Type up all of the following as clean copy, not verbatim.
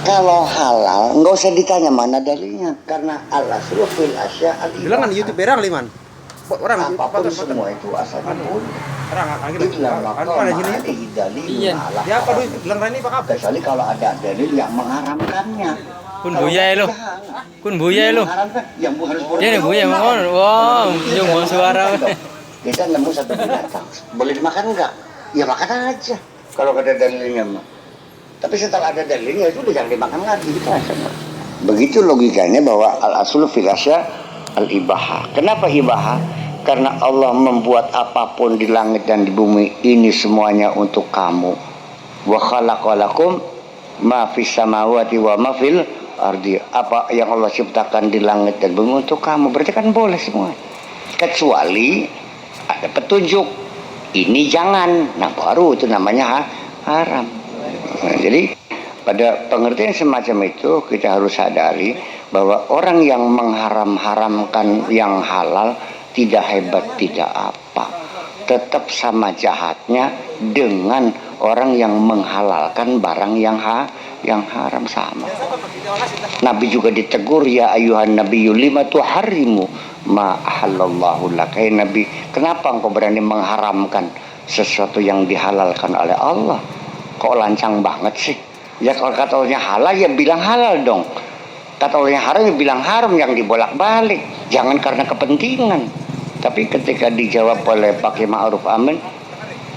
Kalau halal nggak usah ditanya mana dalilnya, karena al-aslu fil asya Bilang kan YouTube berang liman. Orang apapun semua itu asalnya boleh. Orang akhirnya Bilang ada sini itu. Iya. Ya apa duit bilang ini Pak Kap. Kecuali kalau ada dalil yang mengharamkannya. Kun buya lo. Kun buya lo. Yang harus boleh. Dia nih buya mau. Wow, nyung mau suara. Kita nemu satu binatang, boleh dimakan enggak? Ya makan aja. Kalau ada dalilnya mah. Tapi setelah ada dalilnya itu jangan dimakan lagi gitu aja. Begitu logikanya bahwa al-aslu fil asya al-ibaha. Kenapa ibaha? Karena Allah membuat apapun di langit dan di bumi ini semuanya untuk kamu. Wa khalaqalakum ma fis samawati wa ma fil ardi. Apa yang Allah ciptakan di langit dan bumi untuk kamu. Berarti kan boleh semua. Kecuali ada petunjuk. Ini jangan. Nah baru itu namanya haram. Nah, jadi pada pengertian semacam itu kita harus sadari bahwa orang yang mengharam-haramkan yang halal tidak hebat, tidak apa, tetap sama jahatnya dengan orang yang menghalalkan barang yang haram, sama. Nabi juga ditegur, ya ayuhan nabiyyu lima tuharrimu ma ahallallahu lak. Hai Nabi, kenapa engkau berani mengharamkan sesuatu yang dihalalkan oleh Allah? Kok lancang banget sih? Ya kalau kata Allahnya halal ya bilang halal dong. Kata Allahnya haram ya bilang haram, yang dibolak-balik. Jangan karena kepentingan. Tapi ketika dijawab oleh Pak Kiai Ma'ruf Amin,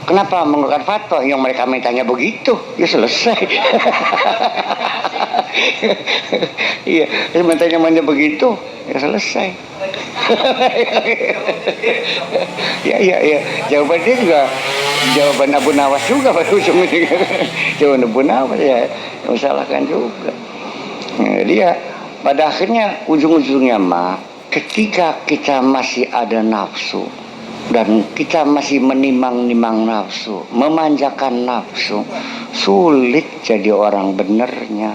kenapa mengeluarkan fatwa? Yang mereka mintanya begitu, ya selesai. Iya, mintanya begitu, ya selesai. ya. Jawaban dia juga jawaban Abu Nawas juga pada ujungnya. Jawaban Abu Nawas ya menyalahkan juga. Nah, dia pada akhirnya ujung-ujungnya mah ketika kita masih ada nafsu dan kita masih menimang-nimang nafsu, memanjakan nafsu, sulit jadi orang benernya.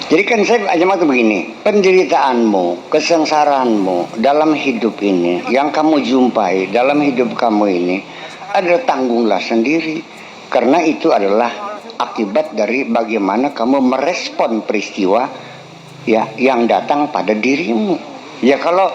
Jadi kan saya aja tuh begini, penderitaanmu, kesengsaraanmu dalam hidup ini, yang kamu jumpai dalam hidup kamu ini adalah tanggunglah sendiri, karena itu adalah akibat dari bagaimana kamu merespon peristiwa ya yang datang pada dirimu. Ya kalau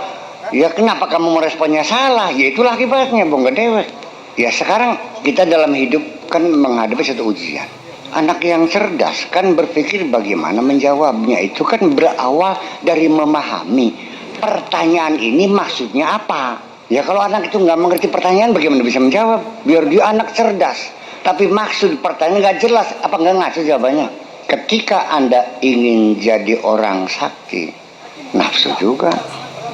ya kenapa kamu meresponnya salah, ya itulah akibatnya, bongga dewek. Ya sekarang kita dalam hidup kan menghadapi satu ujian. Anak yang cerdas kan berpikir bagaimana menjawabnya. Itu kan berawal dari memahami pertanyaan ini maksudnya apa. Ya kalau anak itu nggak mengerti pertanyaan bagaimana bisa menjawab. Biar dia anak cerdas, tapi maksud pertanyaan nggak jelas, apa nggak ngaco jawabannya. Ketika Anda ingin jadi orang sakti, nafsu juga.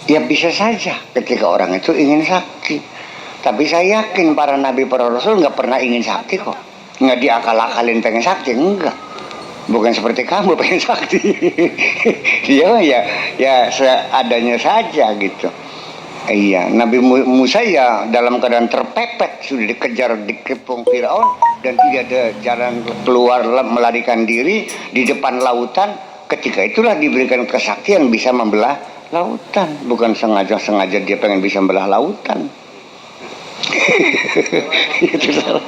Ya bisa saja ketika orang itu ingin sakti. Tapi saya yakin para nabi, para rasul nggak pernah ingin sakti kok. Nggak diakal-akalin pengen sakti, enggak. Bukan seperti kamu pengen sakti. Dia ya seadanya saja gitu. Iya, Nabi Musa ya dalam keadaan terpepet, sudah dikejar, dikepung Firaun dan tidak ada jalan keluar, melarikan diri di depan lautan. Ketika itulah diberikan kesaktian bisa membelah lautan. Bukan sengaja dia pengen bisa membelah lautan. Itu salah.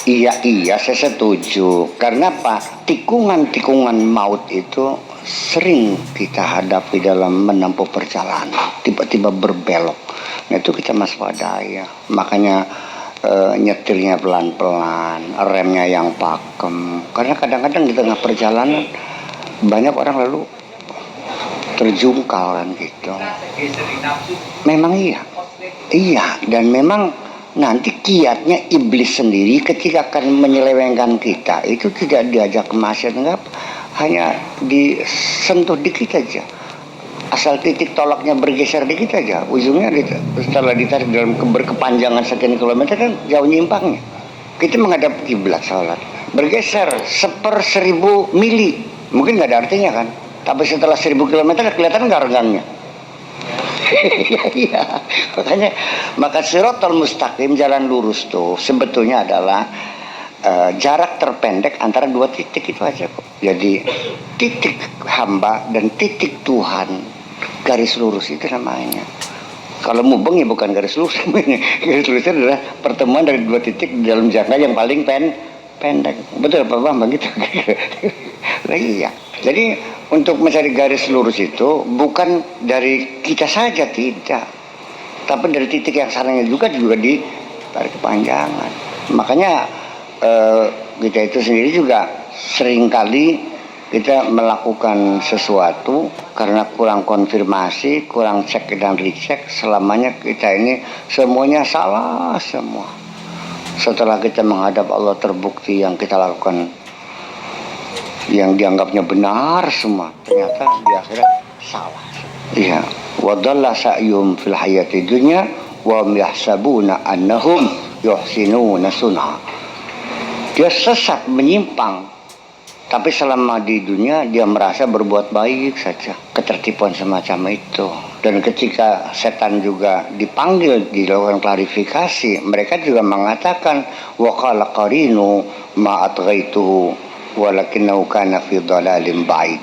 Iya, saya setuju. Karena apa? Tikungan-tikungan maut itu sering kita hadapi dalam menempuh perjalanan. Tiba-tiba berbelok. Nah itu kita waspadai ya. Makanya nyetirnya pelan-pelan, remnya yang pakem. Karena kadang-kadang di tengah perjalanan banyak orang lalu terjungkal kan gitu. Memang iya, dan memang nanti kiatnya iblis sendiri ketika akan menyelewengkan kita itu tidak diajak ke maksiat, enggak, hanya disentuh dikit aja, asal titik tolaknya bergeser dikit aja, ujungnya setelah ditarik dalam berkepanjangan sekian kilometer kan jauh nyimpangnya. Kita menghadap kiblat salat bergeser 1/1000 mili, mungkin nggak ada artinya kan, tapi setelah 1000 kilometer kelihatan nggak renggangnya. Iya, maka siratal mustaqim, jalan lurus tuh sebetulnya adalah jarak terpendek antara dua titik itu aja kok. Jadi titik hamba dan titik Tuhan, garis lurus itu namanya. Kalau mubeng ya bukan garis lurus namanya. Garis lurus itu adalah pertemuan dari dua titik dalam jangka yang paling pendek. Betul Pak Bang begitu. Lah iya. Jadi untuk mencari garis lurus itu bukan dari kita saja, tidak, tapi dari titik yang sananya juga ditarik kepanjangan. Makanya kita itu sendiri juga seringkali kita melakukan sesuatu karena kurang konfirmasi, kurang cek dan recheck, selamanya kita ini semuanya salah semua. Setelah kita menghadap Allah terbukti yang kita lakukan yang dianggapnya benar semua, ternyata di akhirat salah. Iya, wadalla sa'yum fil hayati dunya wa yahsabuna annahum yuhsinuna sun'a. Dia sesat, menyimpang, tapi selama di dunia dia merasa berbuat baik saja. Ketertipuan semacam itu. Dan ketika setan juga dipanggil, dilakukan klarifikasi, mereka juga mengatakan wa qala qarinu ma atghaituhu walakinnahu kana fi dhalalim ba'id.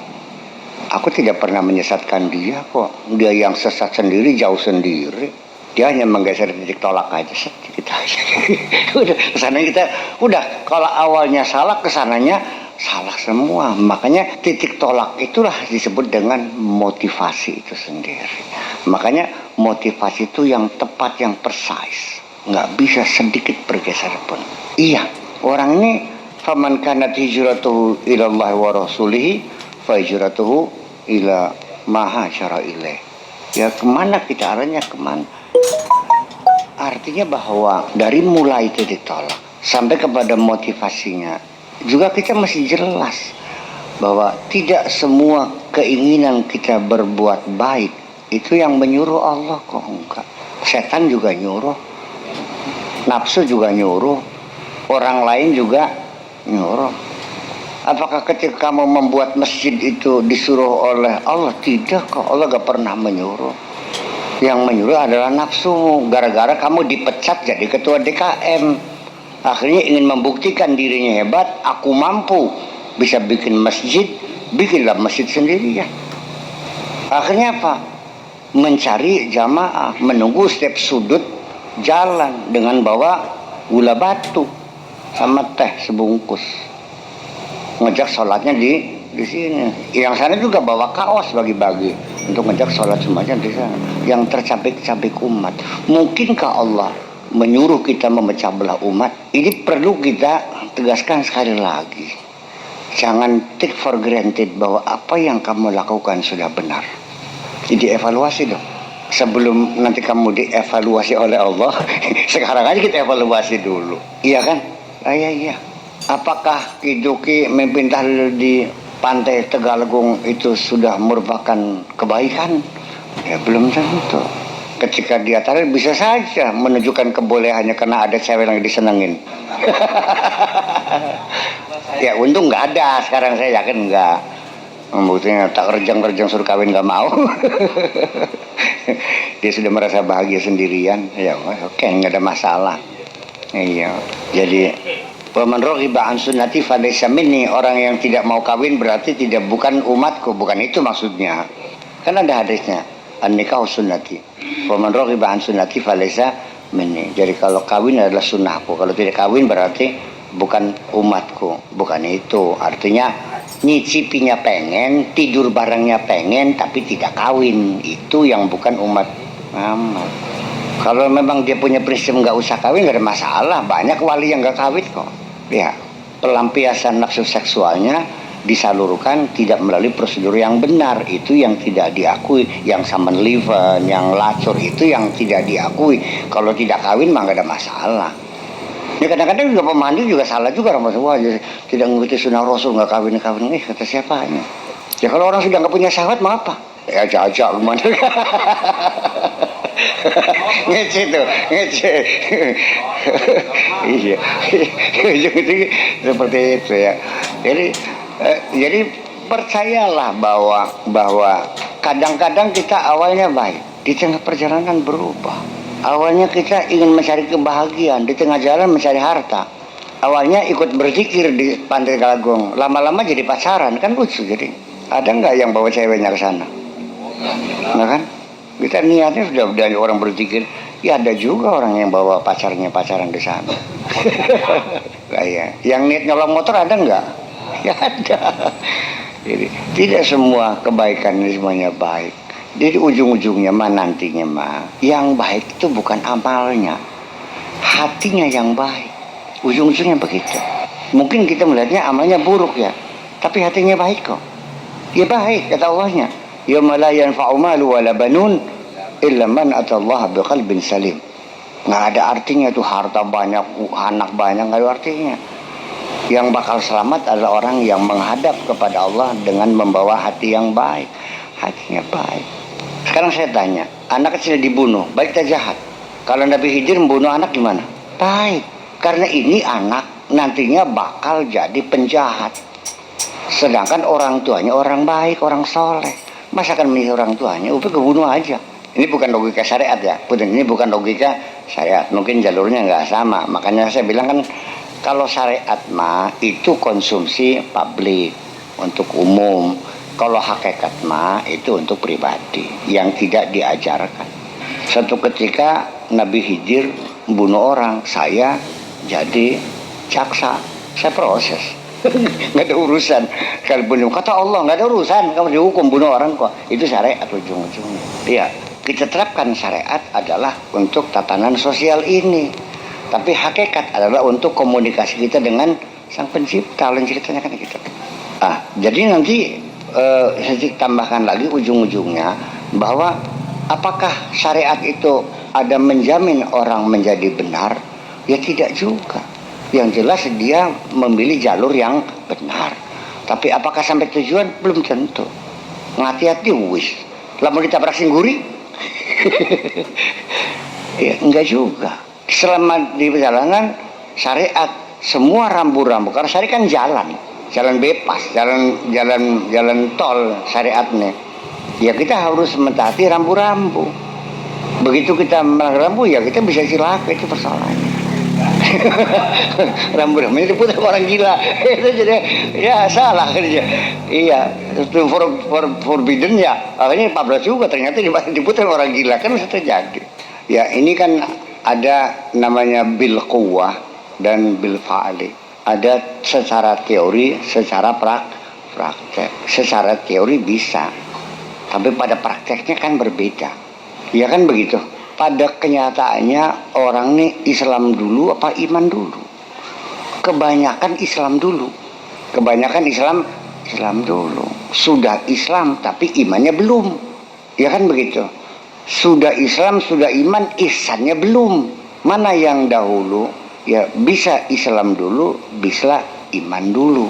Aku tidak pernah menyesatkan dia kok. Dia yang sesat sendiri, jauh sendiri. Dia hanya menggeser titik tolak aja sedikit aja. Udah kesananya kita udah kalau awalnya salah, kesananya salah semua. Makanya titik tolak itulah disebut dengan motivasi itu sendiri. Makanya motivasi itu yang tepat, yang precise. Nggak bisa sedikit bergeser pun. Iya, orang ini faman kanat hijratuhu ilallah wa rasulihi fa hijratuhu ila ma hasyara ilaih. Ya kemana kita arahnya, kemana? Artinya bahwa dari mulai titik tolak sampai kepada motivasinya juga kita masih jelas bahwa tidak semua keinginan kita berbuat baik itu yang menyuruh Allah, kok enggak. Setan juga nyuruh, nafsu juga nyuruh, orang lain juga nyuruh. Apakah ketika kamu membuat masjid itu disuruh oleh Allah? Tidak kok, Allah gak pernah menyuruh. Yang menyuruh adalah nafsumu. Gara-gara kamu dipecat jadi ketua DKM, akhirnya ingin membuktikan dirinya hebat, aku mampu bisa bikin masjid, bikinlah masjid sendiri ya. Akhirnya apa? Mencari jamaah, menunggu setiap sudut jalan dengan bawa gula batu sama teh sebungkus, ngejak sholatnya di sini. Yang sana juga bawa kaos bagi-bagi untuk ngejak sholat semuanya di sana. Yang tercapek-capek umat. Mungkinkah Allah menyuruh kita memecah belah umat? Ini perlu kita tegaskan sekali lagi. Jangan take for granted bahwa apa yang kamu lakukan sudah benar. Jadi evaluasi dong. Sebelum nanti kamu dievaluasi oleh Allah, sekarang aja kita evaluasi dulu. Iya kan? Iya. Apakah Kiduki memimpin tahlil di pantai Tegalgung itu sudah merupakan kebaikan? Ya belum tentu. Ketika dia tahlil bisa saja menunjukkan kebolehannya karena ada cewek yang disenengin. Ya untung nggak ada, sekarang saya yakin nggak. Buktinya tak kerjang suruh kawin nggak mau. Dia sudah merasa bahagia sendirian. Ya oke, nggak ada masalah. Iya. Jadi waman raghiba an sunnati falaysa minni, orang yang tidak mau kawin berarti bukan umatku, bukan itu maksudnya. Kan ada hadisnya, an-nikahu sunnati. Waman raghiba an sunnati falaysa minni. Jadi kalau kawin adalah sunnahku, kalau tidak kawin berarti bukan umatku, bukan itu. Artinya nyicipinya pengen, tidur barengnya pengen, tapi tidak kawin, itu yang bukan umat Muhammad. Kalau memang dia punya prinsip nggak usah kawin, nggak ada masalah. Banyak wali yang nggak kawin kok. Ya, pelampiasan nafsu seksualnya disalurkan tidak melalui prosedur yang benar, itu yang tidak diakui. Yang summon liver, yang lacur itu yang tidak diakui. Kalau tidak kawin mah nggak ada masalah. Ya kadang-kadang juga pemandi juga salah juga orang Wah, tidak mengikuti sunnah Rasul, nggak kawin kata siapanya? Ya kalau orang sudah nggak punya sahabat mau apa? Ya ajak gimana? Ngece tuh, ngece. Iya, seperti itu ya. Jadi percayalah bahwa kadang-kadang kita awalnya baik, di tengah perjalanan berubah. Awalnya kita ingin mencari kebahagiaan, di tengah jalan mencari harta. Awalnya ikut berzikir di pantai Galagong, lama-lama jadi pacaran, kan lucu jadi. Ada nggak yang bawa ceweknya ke sana? Nah kan? Kita niatnya sudah orang berzikir, ya ada juga orang yang bawa pacarnya pacaran di sana. Kayak yang niat nyolong motor ada nggak? Ya ada. Jadi tidak semua kebaikan ini semuanya baik. Jadi ujung-ujungnya mah nantinya mah yang baik itu bukan amalnya, hatinya yang baik. Ujung-ujungnya begitu. Mungkin kita melihatnya amalnya buruk ya, tapi hatinya baik kok. Ya baik kata Allahnya. Yauma la yanfa'u malu wala banun illa man atallaha biqalbin salim. Nggak ada artinya tuh harta banyak, anak banyak, nggak ada artinya. Yang bakal selamat adalah orang yang menghadap kepada Allah dengan membawa hati yang baik. Hatinya baik. Sekarang saya tanya, anak kecil dibunuh, baik atau jahat? Kalau Nabi Khidir membunuh anak gimana? Baik. Karena ini anak nantinya bakal jadi penjahat. Sedangkan orang tuanya orang baik, orang soleh. Masa akan memilih orang tuanya? Udah kebunuh aja. Ini bukan logika syariat ya. Ini bukan logika syariat. Mungkin jalurnya nggak sama. Makanya saya bilang kan, kalau syariat mah itu konsumsi publik untuk umum. Kalau hakikat mah itu untuk pribadi yang tidak diajarkan. Suatu ketika Nabi Khidir membunuh orang, saya jadi jaksa, saya proses. Nggak ada urusan. Kalau bunuh kata Allah nggak ada urusan, kamu dihukum bunuh orang kok. Itu syariat ujung-ujungnya. Iya, kita terapkan syariat adalah untuk tatanan sosial ini. Tapi hakikat adalah untuk komunikasi kita dengan Sang Pencipta. Lain ceritanya kan gitu. Jadi nanti saya tambahkan lagi ujung-ujungnya bahwa apakah syariat itu ada menjamin orang menjadi benar? Ya tidak juga. Yang jelas dia memilih jalur yang benar. Tapi apakah sampai tujuan? Belum tentu. Ngati-hati wis. Lamun ditabrak singguri? Ya enggak juga. Selama di perjalanan syariat semua rambu-rambu, karena syariat kan jalan bebas, jalan tol syariatnya. Ya kita harus mentaati rambu-rambu. Begitu kita melanggar rambu ya kita bisa cilaka, itu persoalannya. Rambu-rambunya diputar orang gila. Itu jadi ya salah kerja. Iya, itu forbidden ya. Akhirnya 14 juga ternyata diputar orang gila, kan bisa terjadi. Ya ini kan ada namanya bil quwwah dan bil fa'li. Ada secara teori, secara praktek. Secara teori bisa, tapi pada prakteknya kan berbeda. Ya kan begitu. Pada kenyataannya orang nih Islam dulu apa iman dulu? Kebanyakan Islam dulu. Kebanyakan Islam dulu. Sudah Islam tapi imannya belum. Ya kan begitu. Sudah Islam, sudah iman, ihsannya belum. Mana yang dahulu? Ya bisa Islam dulu, bisa iman dulu.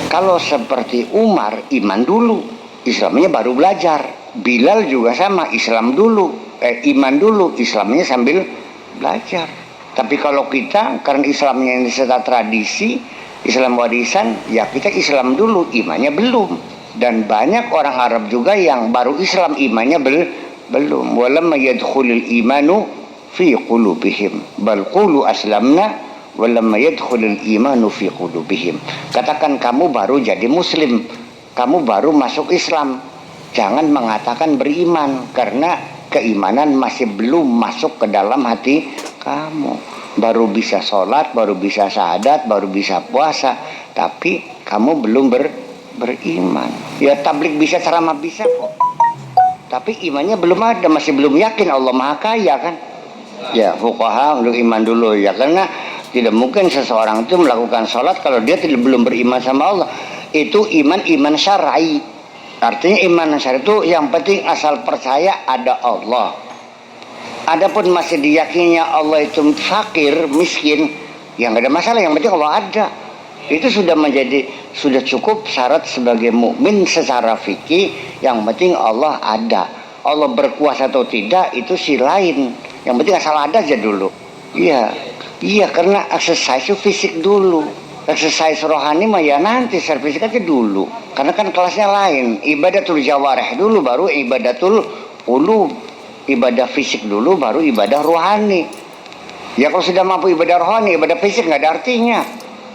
Kalau seperti Umar, iman dulu, Islamnya baru belajar. Bilal juga sama, Islam dulu, iman dulu, Islamnya sambil belajar. Tapi kalau kita, karena Islamnya ini secara tradisi, Islam warisan, ya kita Islam dulu, imannya belum. Dan banyak orang Arab juga yang baru Islam, imannya belum. Walamma yadkhulul imanu fi qulubihim bal qulu aslamna walamma yadkhulul imanu fi qulubihim. Katakan kamu baru jadi muslim, kamu baru masuk Islam. Jangan mengatakan beriman, karena keimanan masih belum masuk ke dalam hati kamu. Baru bisa sholat, baru bisa syahadat, baru bisa puasa, tapi kamu belum beriman. Ya tablik bisa, ceramah bisa kok, tapi imannya belum ada, masih belum yakin Allah Maha Kaya kan. Ya fuqaha untuk iman dulu ya, karena tidak mungkin seseorang itu melakukan sholat kalau dia belum beriman sama Allah. Itu iman syar'i. Artinya iman syar'i itu yang penting asal percaya ada Allah. Adapun masih diyakininya Allah itu fakir, miskin, ya nggak ada masalah, yang penting Allah ada. Itu sudah cukup syarat sebagai mukmin secara fikih. Yang penting Allah ada. Allah berkuasa atau tidak itu si lain. Yang penting asal ada aja dulu. Iya, karena exercise itu fisik dulu. Exercise rohani mah ya nanti, secara fisik aja dulu. Karena kan kelasnya lain. Ibadatul jawarih dulu, baru ibadatul qulub. Ibadah fisik dulu, baru ibadah rohani. Ya kalau sudah mampu ibadah rohani, ibadah fisik nggak ada artinya.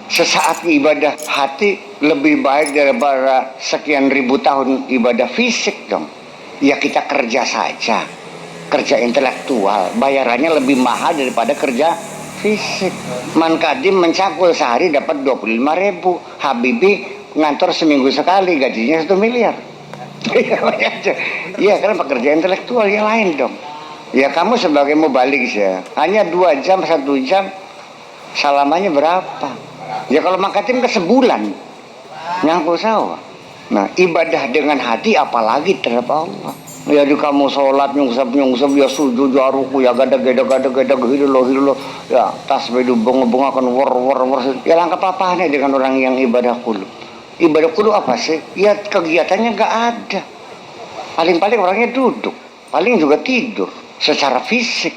Sesaat ibadah hati lebih baik daripada sekian ribu tahun ibadah fisik dong. Ya kita kerja saja, kerja intelektual, bayarannya lebih mahal daripada kerja fisik. Man Kadim mencakul sehari dapat 25.000. Habibie ngantor seminggu sekali gajinya 1 miliar. Iya, karena pekerja intelektual yang lain dong. Ya kamu sebagai mubalik ya, hanya 2 jam, 1 jam, salamannya berapa? Ya kalau makatim ke sebulan nyangkul sawah. Nah ibadah dengan hati apalagi terhadap Allah. Ya di kamu sholat nyungsep ya sujud ya ruku ya gada hiduloh ya tasbih bunga akan war ya langkah apa-apanya dengan orang yang ibadah kulub. Ibadah kulub apa sih? Ya kegiatannya nggak ada. Paling orangnya duduk, paling juga tidur secara fisik.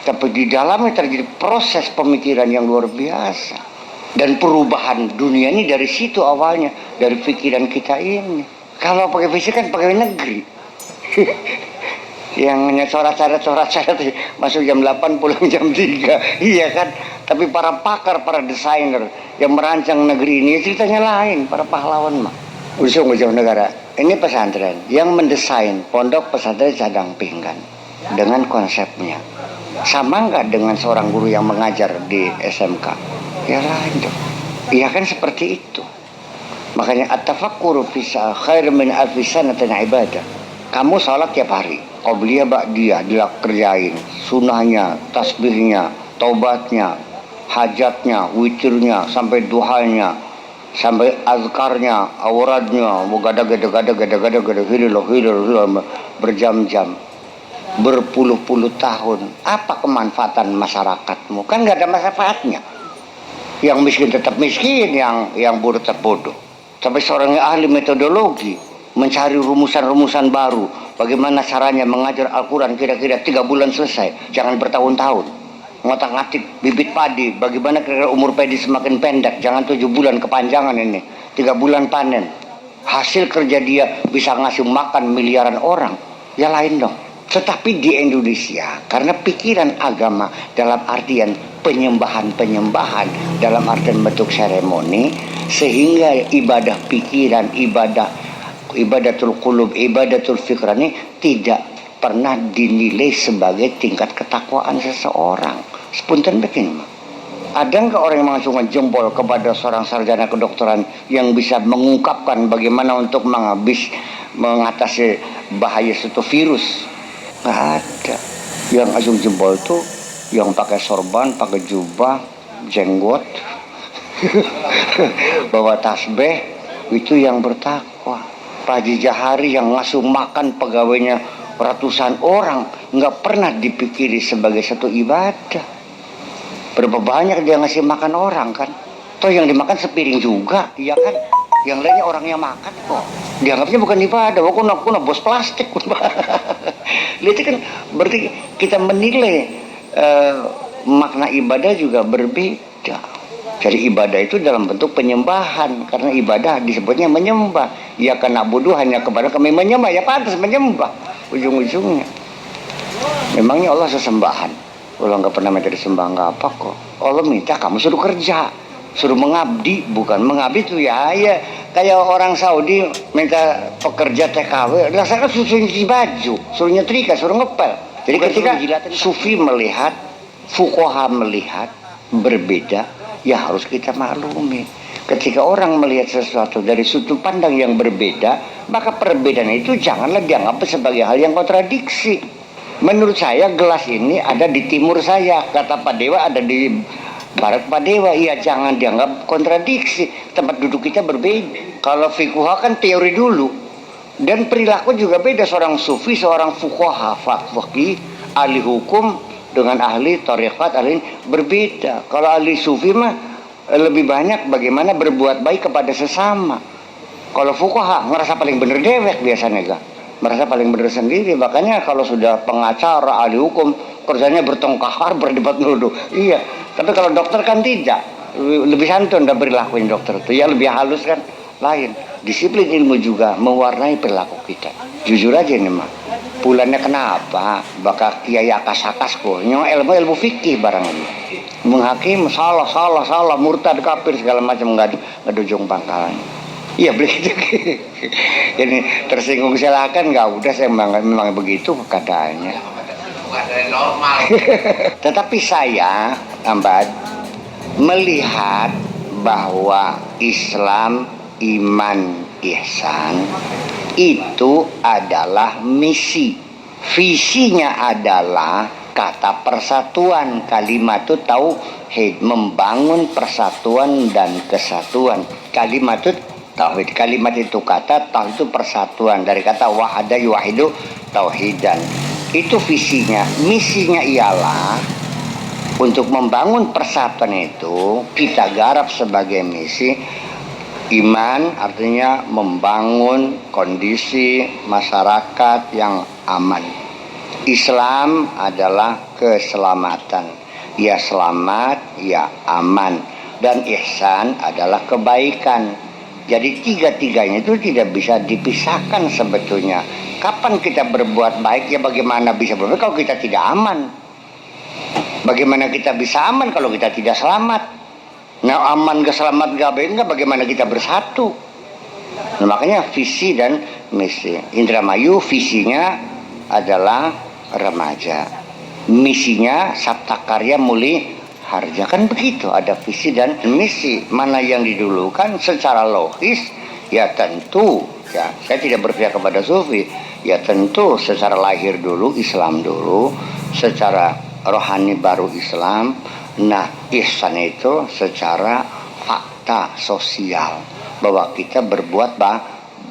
Tapi di dalamnya terjadi proses pemikiran yang luar biasa. Dan perubahan dunia ini dari situ awalnya, dari pikiran kita ini. Kalau pakai fisik kan pakai negeri. Yang coret-coret masuk jam 8 pulang jam 3. Iya kan? Tapi para pakar, para desainer yang merancang negeri ini ceritanya lain, para pahlawan mah. Ujung-ujung negara. Ini pesantren yang mendesain pondok pesantren Cadang Pinggan dengan konsepnya. Sama nggak dengan seorang guru yang mengajar di SMK? Ya lain dong. Iya kan seperti itu. Makanya at-tafakkuru fi khair min alfi sanatin ibadah. Kamu sholat tiap hari, qobliyah ba'diyah dikerjain, sunahnya, tasbihnya, taubatnya, hajatnya, witirnya, sampai duhanya, sampai azkarnya, awradnya, gada hilir berjam-jam, berpuluh-puluh tahun. Apa kemanfaatan masyarakatmu? Kan nggak ada manfaatnya. Yang miskin tetap miskin, yang bodoh tetap bodoh. Tapi seorang yang ahli metodologi mencari rumusan-rumusan baru, bagaimana caranya mengajar Al-Quran kira-kira 3 bulan selesai, jangan bertahun-tahun. Ngotak-ngatik bibit padi, bagaimana kira-kira umur padi semakin pendek, jangan 7 bulan kepanjangan ini, 3 bulan panen. Hasil kerja dia bisa ngasih makan miliaran orang, ya lain dong. Tetapi di Indonesia, karena pikiran agama dalam artian penyembahan dalam artian bentuk seremoni, sehingga ibadah pikiran, ibadatul qulub, ibadatul fikran ini tidak pernah dinilai sebagai tingkat ketakwaan seseorang. Sepunten begini, ada nggak orang yang mengacungkan jempol kepada seorang sarjana kedokteran yang bisa mengungkapkan bagaimana untuk mengatasi bahaya suatu virus? Nggak ada. Yang acung jempol tuh yang pakai sorban, pakai jubah, jenggot, bawa tasbih, itu yang bertakwa. Pak Haji Jahari yang ngasuh makan pegawainya ratusan orang, nggak pernah dipikiri sebagai satu ibadah. Berapa banyak dia ngasih makan orang kan? Toh yang dimakan sepiring juga, iya kan? Yang lainnya orang yang makan kok. Dianggapnya bukan ibadah, kuna bos plastik. Lihat kan, berarti kita menilai makna ibadah juga berbeda. Jadi ibadah itu dalam bentuk penyembahan, karena ibadah disebutnya menyembah. Ya karena bodoh hanya kepada kami menyembah, ya pantas menyembah ujung-ujungnya. Memangnya Allah sesembahan? Allah nggak pernah minta disembah, nggak apa kok. Allah minta kamu suruh kerja, suruh mengabdi, bukan mengabdi itu ya kayak orang Saudi minta pekerja TKW, laksanakan suruh nyuci baju, suruh nyetrika, suruh ngepel. Jadi ketika sufi melihat, fuqaha melihat berbeda, ya harus kita maklumi. Ketika orang melihat sesuatu dari sudut pandang yang berbeda, maka perbedaan itu janganlah dianggap sebagai hal yang kontradiksi. Menurut saya gelas ini ada di timur saya, kata Pak Dewa ada di barat Pak Dewa. Iya, jangan dianggap kontradiksi. Tempat duduk kita berbeda. Kalau fiqh kan teori dulu, dan perilaku juga beda. Seorang sufi, seorang fuqaha, faqih, ahli hukum dengan ahli tarekat, ahli berbeda. Kalau ahli sufi mah lebih banyak bagaimana berbuat baik kepada sesama. Kalau fuqaha ngerasa paling bener dewek biasanya gak, merasa paling bener sendiri. Makanya kalau sudah pengacara, ahli hukum, kerjanya bertengkar, berdebat nuduh. Iya, tapi kalau dokter kan tidak, lebih santun dan perilakuin dokter itu ya lebih halus kan, lain. Disiplin ilmu juga mewarnai perilaku kita. Jujur aja nih mah, bulannya kenapa bakal kiai akas-akas kok nyong ilmu fikih barang ini, menghakim salah murtad kafir segala macam, nggak ada ujung pangkalnya. Iya begitu. Ini tersinggung silakan, nggak udah, saya memang begitu keadaannya. Tetapi saya Ambad melihat bahwa Islam, iman, ihsan itu adalah misi. Visinya adalah kata persatuan, kalimatut tauhid, membangun persatuan dan kesatuan. Kalimatut tauhid, kalimat itu kata, tauhid itu persatuan, dari kata wahada yuwahidu tauhidan. Itu visinya. Misinya ialah untuk membangun persatuan itu kita garap sebagai misi. Iman artinya membangun kondisi masyarakat yang aman. Islam adalah keselamatan. Ya selamat, ya aman. Dan ihsan adalah kebaikan. Jadi tiga-tiganya itu tidak bisa dipisahkan sebetulnya. Kapan kita berbuat baik, ya bagaimana bisa berbuat kalau kita tidak aman? Bagaimana kita bisa aman kalau kita tidak selamat? Nah, aman gak selamat gak baik gak, bagaimana kita bersatu? Nah, makanya visi dan misi. Indramayu visinya adalah remaja, misinya Sabta Karya Muli Harja. Kan begitu, ada visi dan misi. Mana yang didulukan secara logis? Ya tentu, ya saya tidak berpihak kepada sufi. Ya tentu secara lahir dulu Islam dulu, secara rohani baru Islam. Nah, ihsan itu secara fakta sosial bahwa kita berbuat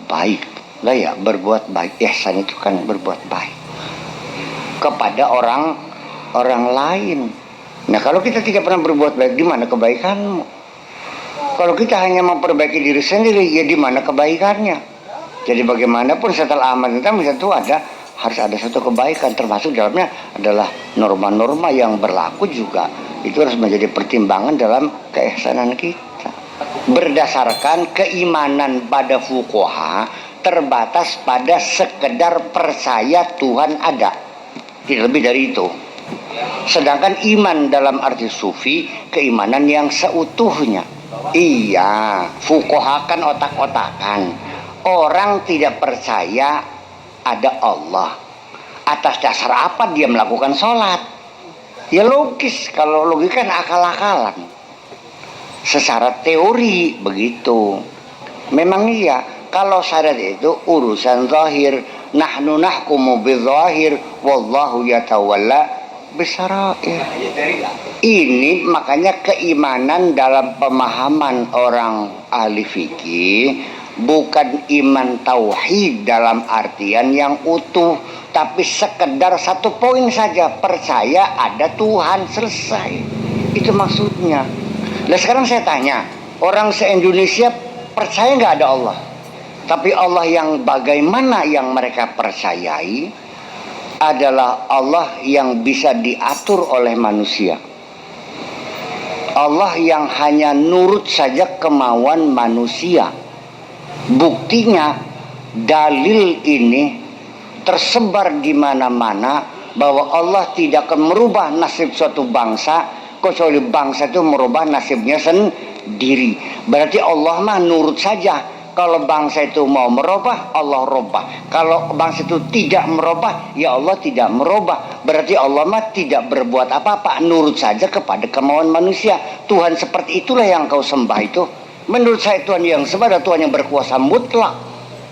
baik. Lah ya, berbuat baik. Ihsan itu kan berbuat baik kepada orang lain. Nah, kalau kita tidak pernah berbuat baik, di mana kebaikanmu? Kalau kita hanya memperbaiki diri sendiri, ya di mana kebaikannya? Jadi bagaimanapun setelah aman itu harus ada satu kebaikan, termasuk dalamnya adalah norma-norma yang berlaku juga. Itu harus menjadi pertimbangan dalam keihsanan kita. Berdasarkan keimanan pada fuqaha terbatas pada sekedar percaya Tuhan ada, tidak lebih dari itu. Sedangkan iman dalam arti sufi, keimanan yang seutuhnya. Iya, fuqaha kan otak-otakan. Orang tidak percaya ada Allah. Atas dasar apa dia melakukan sholat? Ya logis, kalau logika kan akal-akalan. Secara teori begitu. Memang iya, kalau syariat itu urusan zahir. Nahnu nahkumu bidzahir wallahu yatawalla bisarair. Ini makanya keimanan dalam pemahaman orang ahli fikih bukan iman tauhid dalam artian yang utuh, tapi sekedar satu poin saja, percaya ada Tuhan, selesai. Itu maksudnya. Nah sekarang saya tanya, orang se-Indonesia percaya nggak ada Allah? Tapi Allah yang bagaimana yang mereka percayai adalah Allah yang bisa diatur oleh manusia. Allah yang hanya nurut saja kemauan manusia. Buktinya dalil ini tersebar di mana-mana bahwa Allah tidak akan merubah nasib suatu bangsa kecuali bangsa itu merubah nasibnya sendiri. Berarti Allah mah nurut saja. Kalau bangsa itu mau merubah, Allah rubah. Kalau bangsa itu tidak merubah, ya Allah tidak merubah. Berarti Allah mah tidak berbuat apa-apa, nurut saja kepada kemauan manusia. Tuhan seperti itulah yang kau sembah itu. Menurut saya Tuhan yang sembah adalah Tuhan yang berkuasa mutlak,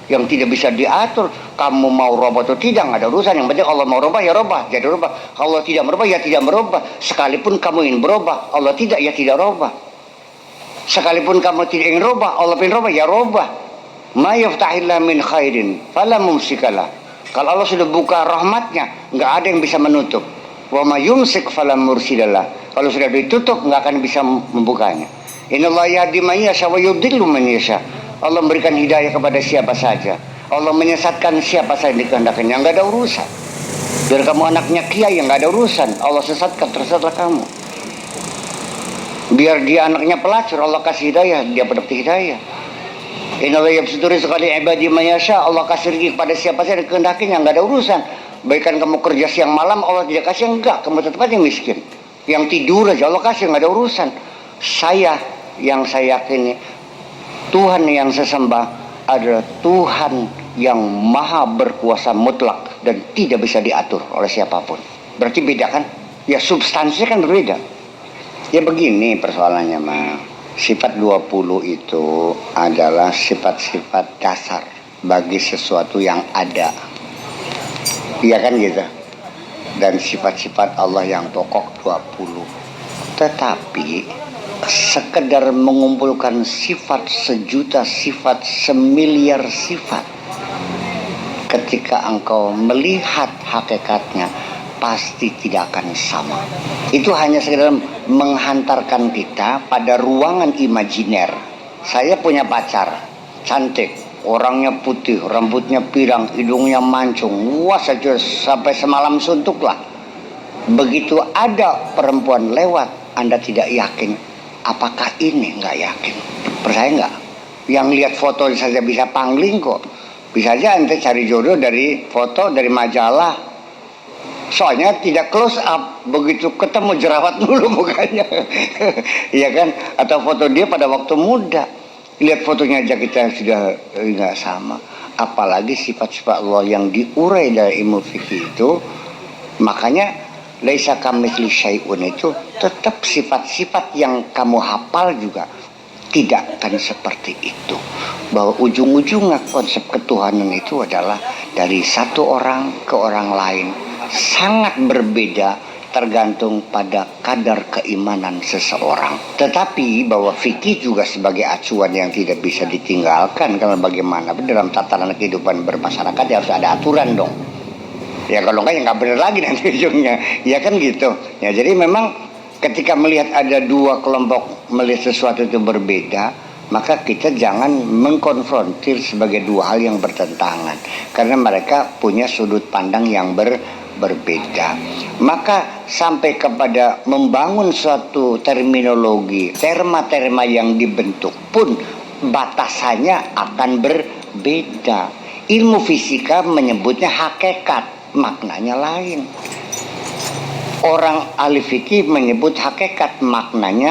yang tidak bisa diatur. Kamu mau rubah atau tidak, nggak ada urusan. Yang penting Allah mau rubah, ya rubah, jadi rubah. Kalau tidak merubah, ya tidak merubah. Sekalipun kamu ingin berubah, Allah tidak, ya tidak rubah. Sekalipun kamu tidak ingin rubah, Allah ingin rubah, ya rubah. Ma yaftahillah min khairin fala mumsikalah. Kalau Allah sudah buka rahmatnya, nggak ada yang bisa menutup. Wa ma yumsik fala mursidalah. Kalau sudah ditutup, nggak akan bisa membukanya. Innallaha yahdi man yasha wa yudhillu man yasha. Allah memberikan hidayah kepada siapa saja. Allah menyesatkan siapa saja yang dikehendakinya. Nggak ada urusan. Biar kamu anaknya kiai yang nggak ada urusan. Allah sesatkan, tersesatlah kamu. Biar dia anaknya pelacur, Allah kasih hidayah, dia mendapat hidayah. Innallaha yabsutu rizqa li ibadihi man yasha. Allah kasih rezeki kepada siapa saja yang dikehendakinya, enggak ada urusan. Baikkan kamu kerja siang malam, Allah tidak kasih, enggak, kamu tetap aja miskin. Yang tidur aja Allah kasih, enggak ada urusan. Yang saya yakini Tuhan yang saya sembah adalah Tuhan yang maha berkuasa mutlak dan tidak bisa diatur oleh siapapun. Berarti beda kan? Ya substansinya kan berbeda. Ya begini persoalannya mah. Sifat 20 itu adalah sifat-sifat dasar bagi sesuatu yang ada. Iya kan gitu. Dan sifat-sifat Allah yang pokok 20. Tetapi sekedar mengumpulkan sifat sejuta sifat, semiliar sifat, ketika engkau melihat hakikatnya pasti tidak akan sama. Itu hanya sekedar menghantarkan kita pada ruangan imajiner. Saya punya pacar cantik, orangnya putih, rambutnya pirang, hidungnya mancung, wah saja sampai semalam suntuk lah. Begitu ada perempuan lewat, Anda tidak yakin apakah ini, nggak yakin. Percaya nggak? Yang lihat foto saja bisa pangling kok. Bisa aja ente cari jodoh dari foto, dari majalah. Soalnya tidak close up, begitu ketemu jerawat dulu mukanya. Iya kan? Atau foto dia pada waktu muda. Lihat fotonya aja kita sudah nggak sama. Apalagi sifat-sifat Allah yang diurai dari ilmu fikih itu. Makanya laisa kamitsli syai'un itu tetap sifat-sifat yang kamu hafal juga tidak akan seperti itu. Bahwa ujung-ujungnya konsep ketuhanan itu adalah dari satu orang ke orang lain. Sangat berbeda tergantung pada kadar keimanan seseorang. Tetapi bahwa fikih juga sebagai acuan yang tidak bisa ditinggalkan. Karena bagaimana dalam tatanan kehidupan bermasyarakat ya harus ada aturan dong. Ya kalau enggak ya nggak benar lagi nanti ujungnya. Ya kan gitu. Ya jadi memang ketika melihat ada dua kelompok melihat sesuatu itu berbeda, maka kita jangan mengkonfrontir sebagai dua hal yang bertentangan. Karena mereka punya sudut pandang yang berbeda. Maka sampai kepada membangun suatu terminologi, terma-terma yang dibentuk pun batasannya akan berbeda. Ilmu fisika menyebutnya hakikat, maknanya lain. Orang ahli fikih menyebut hakikat, maknanya